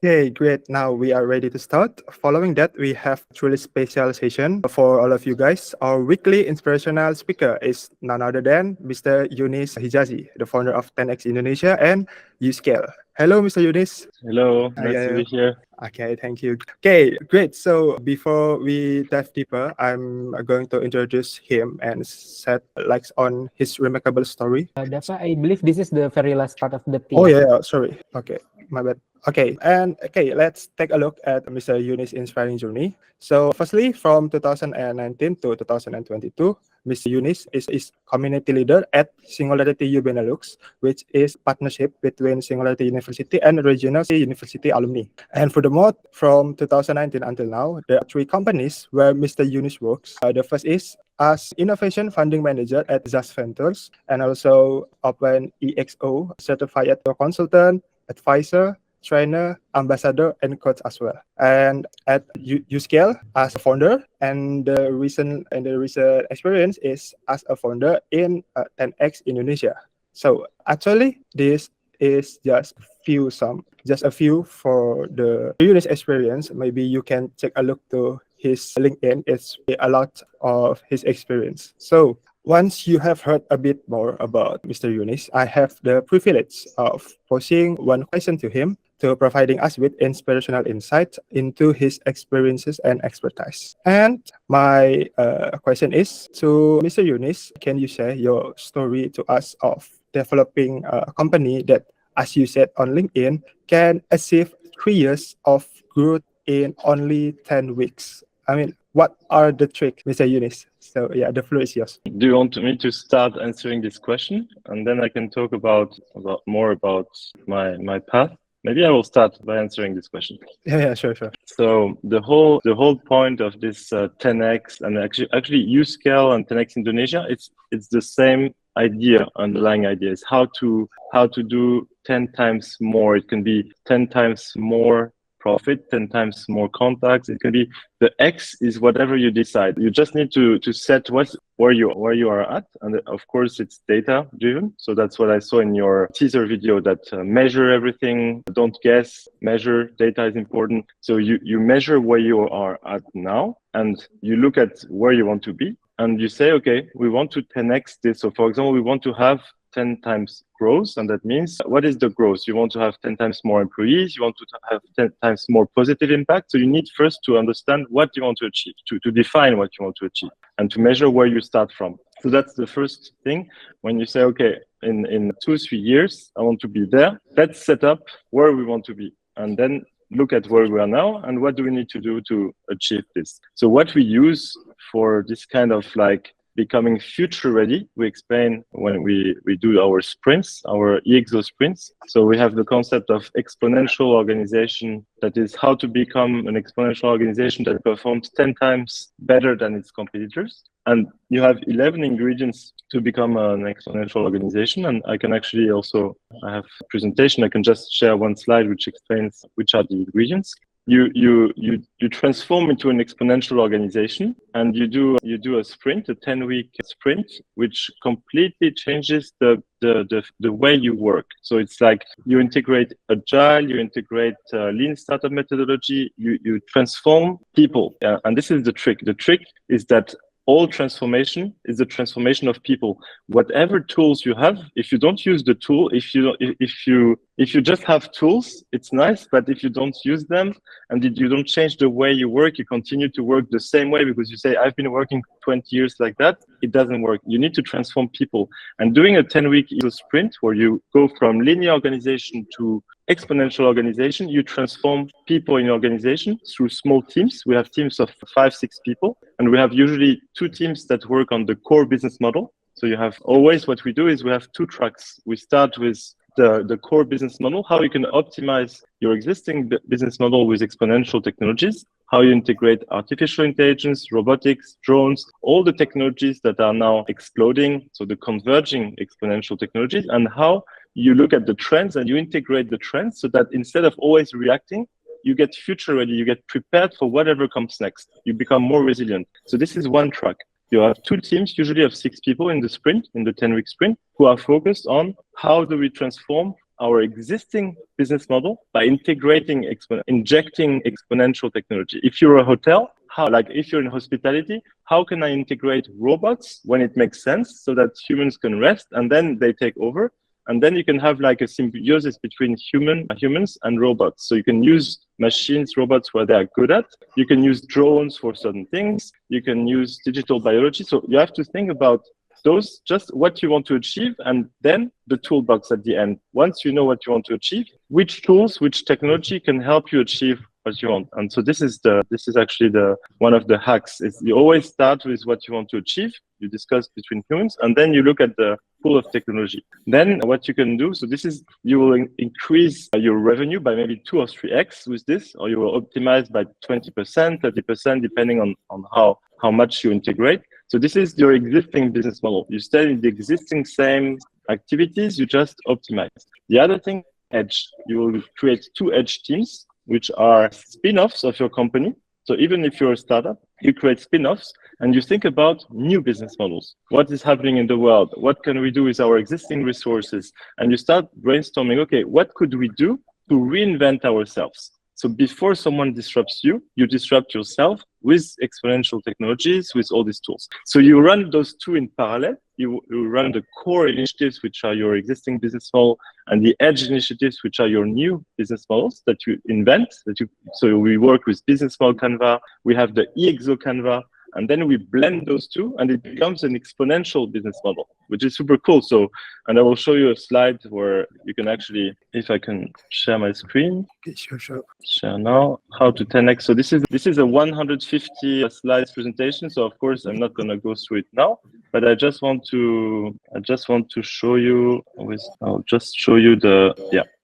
Okay, great. Now we are ready to start. Following that, we have a truly special session for all of you guys. Our weekly inspirational speaker is none other than Mr. Yunus Hijazi, the founder of 10x Indonesia and Uscale. Hello, Mr. Yunus. Hello, Hi, nice to be here. Okay, thank you. Okay, great. So before we dive deeper, I'm going to introduce him and set likes on his remarkable story. Dafa, I believe this is the very last part of the Oh tea. yeah, sorry. Okay, my bad. Okay, let's take a look at Mr. Yunus' inspiring journey. So, firstly, from 2019 to 2022, Mr. Yunus is community leader at Singularity U Benelux, which is partnership between Singularity University and regional university alumni. And furthermore, from 2019 until now, there are three companies where Mr. Yunus works. The first is as Innovation Funding Manager at ZAS Ventures, and also Open EXO certified consultant, advisor, trainer, ambassador, and coach as well. And at Uscale as a founder, and the recent experience is as a founder in 10x Indonesia. So actually, this is just a few for the Yunus experience. Maybe you can take a look to his LinkedIn. It's a lot of his experience. So once you have heard a bit more about Mr. Yunus, I have the privilege of posing one question to him to providing us with inspirational insight into his experiences and expertise. And my question is to Mr. Yunus, can you share your story to us of developing a company that, as you said on LinkedIn, can achieve 3 years of growth in only 10 weeks? I mean, what are the tricks, Mr. Yunus? So yeah, the floor is yours. Do you want me to start answering this question, and then I can talk about more about my path? Maybe I will start by answering this question. Yeah, sure. So the whole point of this 10x and actually Uscale and 10x Indonesia, it's the same idea, underlying idea is how to do 10 times more. It can be 10 times more profit, 10 times more contacts. It can be the X is whatever you decide. You just need to set where you are at, and of course it's data driven. So that's what I saw in your teaser video, that measure everything, don't guess, measure. Data is important. So you measure where you are at now, and you look at where you want to be, and you say, okay, we want to 10x this. So for example, we want to have 10 times growth, and that means what is the growth? You want to have 10 times more employees, you want to have 10 times more positive impact. So you need first to understand what you want to achieve, to define what you want to achieve, and to measure where you start from. So that's the first thing. When you say, okay, in 2-3 years, I want to be there, let's set up where we want to be, and then look at where we are now and what do we need to do to achieve this. So what we use for this kind of like becoming future ready, we explain when we do our sprints, our EXO sprints. So we have the concept of exponential organization, that is how to become an exponential organization that performs 10 times better than its competitors. And you have 11 ingredients to become an exponential organization. And I can actually also, I have a presentation, I can just share one slide which explains which are the ingredients. You transform into an exponential organization, and you do a sprint, a 10-week sprint, which completely changes the way you work. So it's like you integrate agile, you integrate lean startup methodology, you transform people, and this is the trick. The trick is that all transformation is the transformation of people. Whatever tools you have, if you don't use the tool, if you just have tools, it's nice, but if you don't use them and you don't change the way you work, you continue to work the same way because you say, I've been working 20 years like that, it doesn't work. You need to transform people. And doing a 10-week sprint where you go from linear organization to exponential organization, you transform people in your organization through small teams. We have teams of 5-6 people, and we have usually 2 teams that work on the core business model. So you have always, what we do is we have 2 tracks. We start with the core business model, how you can optimize your existing business model with exponential technologies, how you integrate artificial intelligence, robotics, drones, all the technologies that are now exploding, so the converging exponential technologies, and how you look at the trends and you integrate the trends so that instead of always reacting, you get future ready, you get prepared for whatever comes next. You become more resilient. So this is one track. You have 2 teams, usually of 6 people in the sprint, in the 10-week sprint, who are focused on how do we transform our existing business model by injecting exponential technology. If you're a hotel, if you're in hospitality, how can I integrate robots when it makes sense so that humans can rest and then they take over? And then you can have like a symbiosis between humans and robots. So you can use machines, robots where they are good at. You can use drones for certain things. You can use digital biology. So you have to think about those, just what you want to achieve, and then the toolbox at the end. Once you know what you want to achieve, which tools, which technology can help you achieve what you want. And so this is actually one of the hacks. Is you always start with what you want to achieve. You discuss between humans, and then you look at the pool of technology. Then what you can do, so you will increase your revenue by maybe 2 or 3x with this, or you will optimize by 20%, 30%, depending on how much you integrate. So this is your existing business model. You stay in the existing same activities, you just optimize. The other thing, edge. You will create 2 edge teams, which are spin-offs of your company. So even if you're a startup, you create spin-offs and you think about new business models. What is happening in the world? What can we do with our existing resources? And you start brainstorming, okay, what could we do to reinvent ourselves? So before someone disrupts you, you disrupt yourself with exponential technologies, with all these tools. So you run those 2 in parallel. You run the core initiatives, which are your existing business model, and the edge initiatives, which are your new business models that you invent. So we work with business model Canva. We have the EXO Canva. And then we blend those 2 and it becomes an exponential business model, which is super cool. So, and I will show you a slide where you can actually, if I can share my screen. Okay, sure. Share now, how to 10x. So this is a 150 slides presentation. So of course, I'm not going to go through it now, but I just want to show you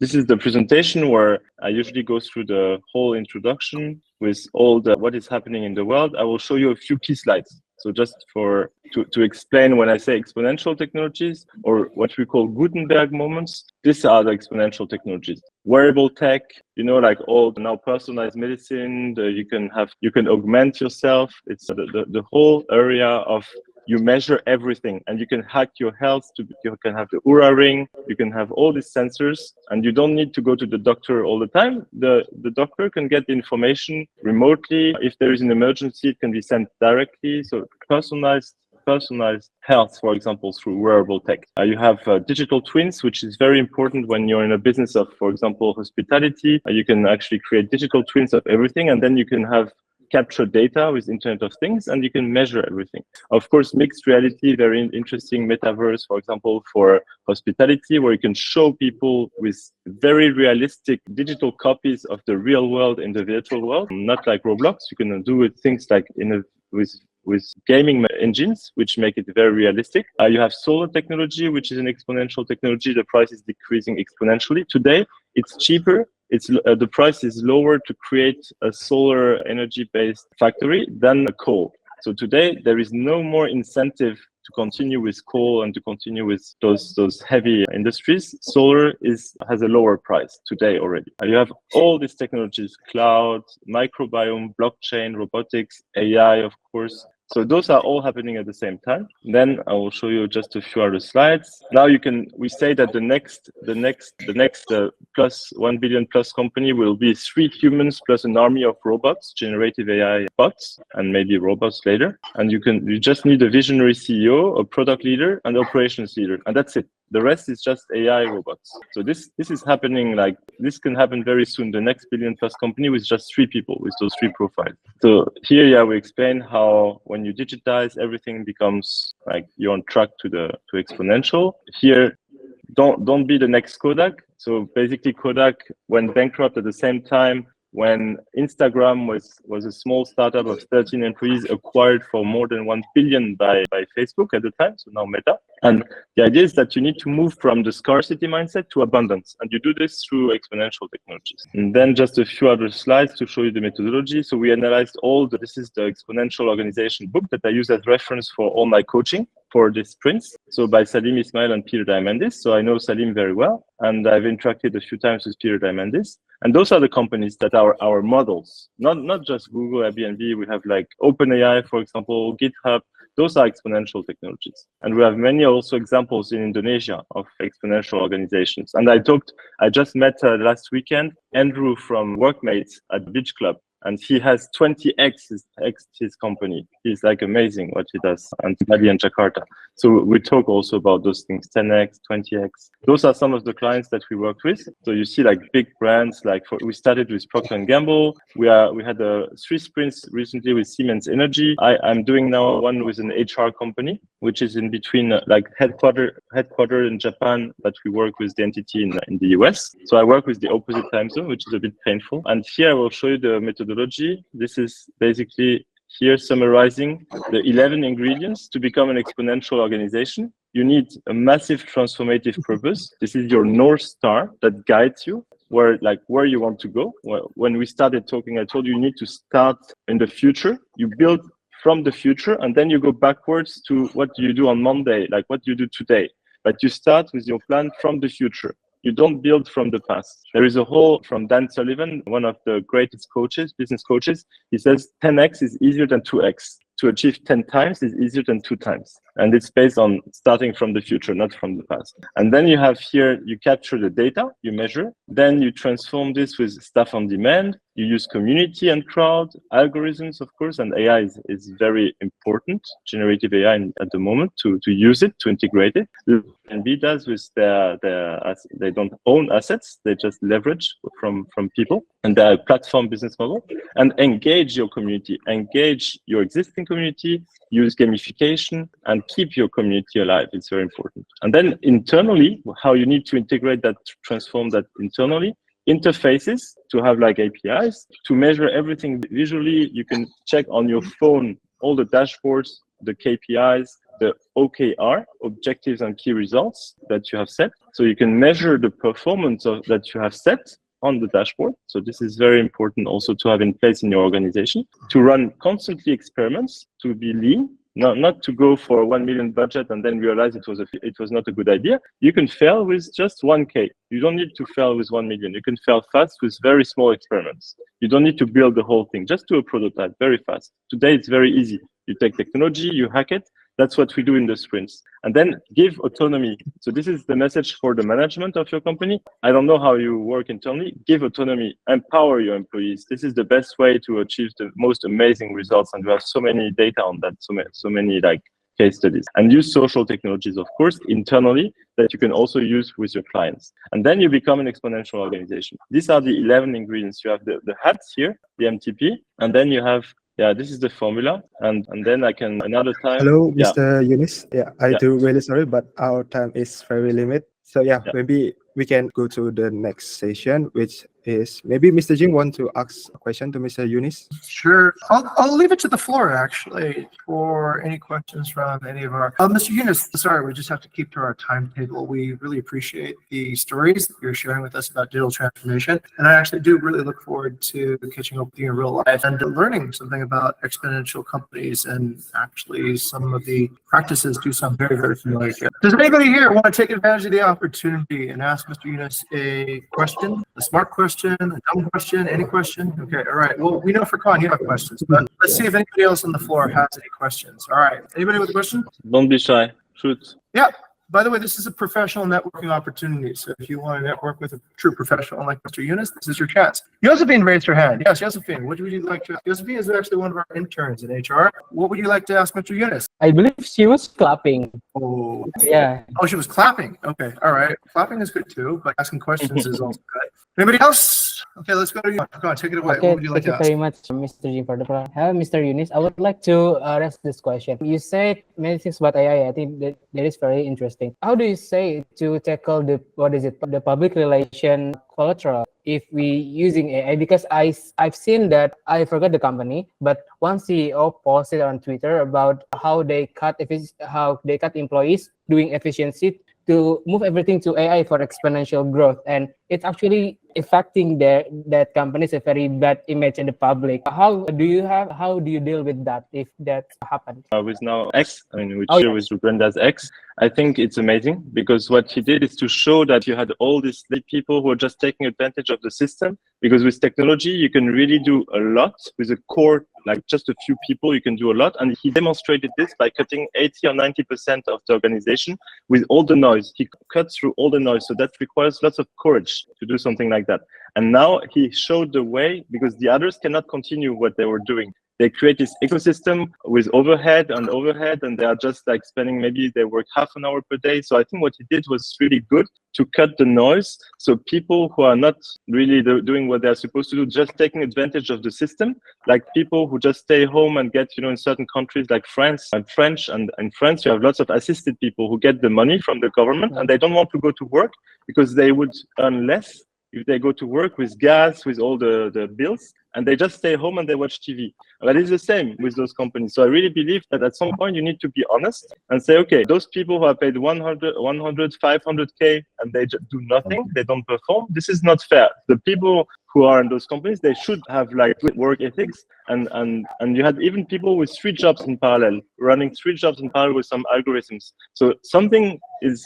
this is the presentation where I usually go through the whole introduction with all what is happening in the world. I will show you a few key slides. So just to explain, when I say exponential technologies, or what we call Gutenberg moments, these are the exponential technologies. Wearable tech, like all now personalized medicine, you can augment yourself. It's the whole area of, you measure everything and you can hack your health. You can have the Oura ring, you can have all these sensors, and you don't need to go to the doctor all the time. The doctor can get the information remotely. If there is an emergency, it can be sent directly. So personalized health, for example, through wearable tech. You have digital twins, which is very important when you're in a business of, for example, hospitality. You can actually create digital twins of everything, and then you can have capture data with Internet of Things, and you can measure everything. Of course, mixed reality, very interesting metaverse, for example, for hospitality, where you can show people with very realistic digital copies of the real world in the virtual world, not like Roblox. You can do it things like with gaming engines, which make it very realistic. You have solar technology, which is an exponential technology. The price is decreasing exponentially. Today, it's cheaper. The price is lower to create a solar energy-based factory than a coal. So today, there is no more incentive to continue with coal and to continue with those heavy industries. Solar has a lower price today already. You have all these technologies: cloud, microbiome, blockchain, robotics, AI, of course. So those are all happening at the same time. Then I will show you just a few other slides. Now we say that the next plus 1 billion plus company will be 3 humans plus an army of robots, generative AI bots, and maybe robots later. And you just need a visionary CEO, a product leader, and operations leader, and that's it. The rest is just AI robots. So this is happening, this can happen very soon. The next billion plus company with just 3 people, with those 3 profiles. So here, we explain how when you digitize, everything becomes like you're on track to exponential. Here, don't be the next Kodak. So basically, Kodak went bankrupt at the same time when Instagram was a small startup of 13 employees, acquired for more than 1 billion by Facebook at the time, so now Meta. And the idea is that you need to move from the scarcity mindset to abundance, and you do this through exponential technologies. And then just a few other slides to show you the methodology. So we analyzed this is the Exponential Organization book that I use as reference for all my coaching for these sprints. So by Salim Ismail and Peter Diamandis. So I know Salim very well, and I've interacted a few times with Peter Diamandis. And those are the companies that are our models, not just Google, Airbnb. We have like OpenAI, for example, GitHub. Those are exponential technologies. And we have many also examples in Indonesia of exponential organizations. And I just met last weekend, Andrew from Workmates at Beach Club. And he has 20x his company. He's like amazing what he does, and Bali and Jakarta. So we talk also about those things, 10x, 20x. Those are some of the clients that we worked with. So you see like big brands, we started with Procter & Gamble. We had 3 sprints recently with Siemens Energy. I'm doing now one with an HR company, which is in between like headquartered in Japan, but we work with the entity in the US. So I work with the opposite time zone, which is a bit painful. And here I will show you the methodology. This is basically here summarizing the 11 ingredients to become an exponential organization. You need a massive transformative purpose. This is your North Star that guides you where you want to go. Well, when we started talking, I told you need to start in the future. You build from the future and then you go backwards to what do you do on Monday, like what do you do today. But you start with your plan from the future. You don't build from the past. There is a whole from Dan Sullivan, one of the greatest coaches, business coaches. He says 10x is easier than 2x. To achieve 10 times is easier than 2 times. And it's based on starting from the future, not from the past. And then you have here, you capture the data, you measure, then you transform this with staff on demand. You use community and crowd, algorithms, of course, and AI is very important, generative AI at the moment, to use it, to integrate it. And B does with they don't own assets, they just leverage from people and their platform business model, and engage your community, engage your existing community, use gamification, and keep your community alive. It's very important. And then internally, how you need to integrate that, transform that internally, interfaces to have like APIs to measure everything visually. You can check on your phone all the dashboards, the KPIs, the OKR, objectives and key results that you have set. So you can measure the performance that you have set on the dashboard. So this is very important also to have in place in your organization, to run constantly experiments, to be lean, not to go for a 1 million budget and then realize it was not a good idea. You can fail with just 1K. You don't need to fail with 1 million. You can fail fast with very small experiments. You don't need to build the whole thing. Just do a prototype very fast. Today, it's very easy. You take technology, you hack it. That's what we do in the sprints. And then give autonomy. So this is the message for the management of your company. I don't know how you work internally. Give autonomy, empower your employees. This is the best way to achieve the most amazing results. And we have so many data on that, so many like case studies. And use social technologies, of course, internally that you can also use with your clients. And then you become an exponential organization. These are the 11 ingredients. You have the hats here, the MTP, and then you have this is the formula, and then I can another time. Hello, Mr. Yunus. I do really sorry, but our time is very limited. So maybe we can go to the next session, which is maybe Mr. Jing want to ask a question to Mr. Yunus. Sure. I'll leave it to the floor actually for any questions from any of our. Mr. Yunus, sorry, we just have to keep to our timetable. We really appreciate the stories that you're sharing with us about digital transformation, and I actually do really look forward to catching up with you in real life and learning something about exponential companies, and actually some of the practices do sound very, very familiar. Does anybody here want to take advantage of the opportunity and ask Mr. Yunus a question, a smart question, a dumb question, any question? Okay, all right. Well, we know for Khan you have questions, but let's see if anybody else on the floor has any questions. All right. Anybody with a question? Don't be shy. Shoot. Yeah. By the way, this is a professional networking opportunity. So if you want to network with a true professional like Mr. Yunus, this is your chance. Josephine raised her hand. Yes, Josephine, what would you like to? Josephine is actually one of our interns in HR. What would you like to ask Mr. Yunus? I believe she was clapping. Oh, Yeah. Oh, she was clapping. Okay, all right. Clapping is good too, but asking questions is also good. Anybody else? Okay, let's go to you. Go on, take it away. Okay, What would you like thank to you ask? very much, Mr. Jim, for the program. Hello, Mr. Yunus. I would like to ask this question. You said many things about AI. I think that is very interesting. How do you say to tackle the public relation collateral if we using AI? Because I've seen that, I forgot the company, but one CEO posted on Twitter about how they cut employees doing efficiency to move everything to AI for exponential growth, and it's actually affecting that company's a very bad image in the public. How do you deal with that if that happens? With now X, with Brenda's X, I think it's amazing because what he did is to show that you had all these people who are just taking advantage of the system, because with technology you can really do a lot with a core like just a few people, you can do a lot. And he demonstrated this by cutting 80 or 90% of the organization with all the noise. He cut through all the noise. So that requires lots of courage to do something like that. And now he showed the way, because the others cannot continue what they were doing. They create this ecosystem with overhead, and they are just like spending, maybe they work half an hour per day. So I think what he did was really good to cut the noise. So people who are not really doing what they're supposed to do, just taking advantage of the system, like people who just stay home and get, in certain countries like France and French, and in France, you have lots of assisted people who get the money from the government and they don't want to go to work because they would earn less if they go to work with gas, with all the bills, and they just stay home and they watch TV. But it's the same with those companies. So I really believe that at some point you need to be honest and say, okay, those people who are paid 100, 500K and they just do nothing, they don't perform, this is not fair. The people who are in those companies, they should have like work ethics. And you had even people with 3 jobs in parallel, running 3 jobs in parallel with some algorithms. So something is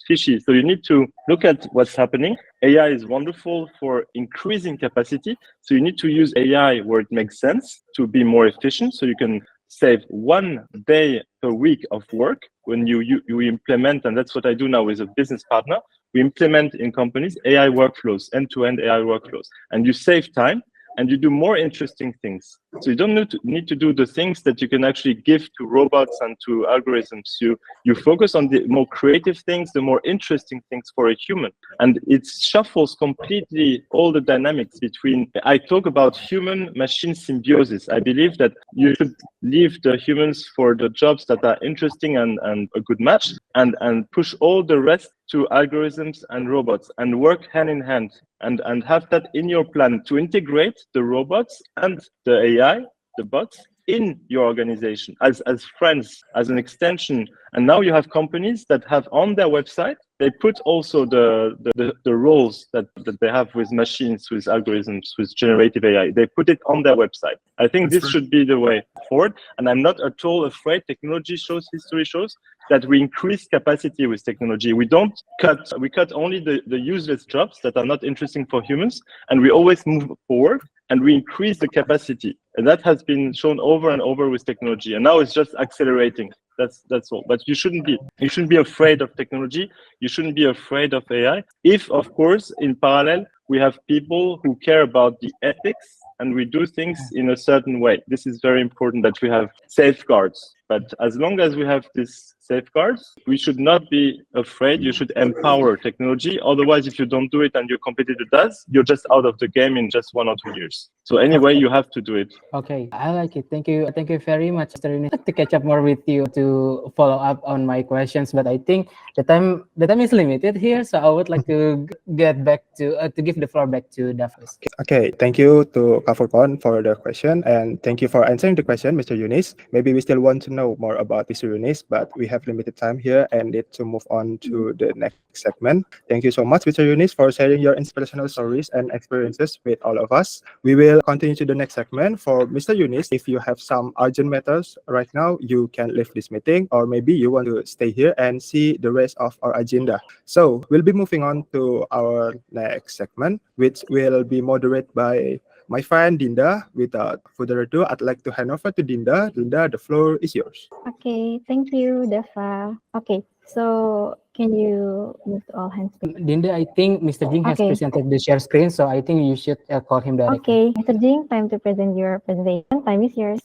fishy. So you need to look at what's happening. AI is wonderful for increasing capacity. So you need to use AI where it makes sense to be more efficient. So you can save 1 day per week of work when you implement, and that's what I do now with a business partner. We implement in companies AI workflows, end-to-end AI workflows, and you save time and you do more interesting things. So you don't need to do the things that you can actually give to robots and to algorithms. You focus on the more creative things, the more interesting things for a human. And it shuffles completely all the dynamics between, I talk about human-machine symbiosis. I believe that you should leave the humans for the jobs that are interesting and a good match, and push all the rest to algorithms and robots, and work hand in hand, and have that in your plan to integrate the robots and the AI, the bots, in your organization as friends, as an extension. And now you have companies that have on their website, they put also the roles that they have with machines, with algorithms, with generative AI. They put it on their website. I think this should be the way forward. And I'm not at all afraid. History shows that we increase capacity with technology. We cut only the useless jobs that are not interesting for humans, and we always move forward and we increase the capacity. And that has been shown over and over with technology. And now it's just accelerating. That's all. But you shouldn't be afraid of technology. You shouldn't be afraid of AI. If, of course, in parallel, we have people who care about the ethics and we do things in a certain way. This is very important that we have safeguards. But as long as we have these safeguards, we should not be afraid. You should empower technology. Otherwise, if you don't do it and your competitor does, you're just out of the game in just 1 or 2 years. So anyway, you have to do it. Okay, I like it. Thank you very much, Mr. Yunus. I'd like to catch up more with you to follow up on my questions, but I think the time is limited here, so I would like to get back to give the floor back to Daphnis. Okay, thank you to Kak Furqan for the question, and thank you for answering the question, Mr. Yunus. Maybe we still want to know more about Mr. Yunus, but we have limited time here and need to move on to the next segment. Thank you so much, Mr. Yunus, for sharing your inspirational stories and experiences with all of us. We will continue to the next segment. For Mr. Yunus, if you have some urgent matters right now, you can leave this meeting, or maybe you want to stay here and see the rest of our agenda. So we'll be moving on to our next segment, which will be moderated by my friend Dinda. Without further ado, I'd like to hand over to Dinda. Dinda, the floor is yours. Okay, thank you, Dava. Okay, so can you move to all hands, please? Dinda, I think Mr. Jing has presented the share screen, so I think you should call him directly. Okay, Mr. Jing, time to present your presentation. Time is yours.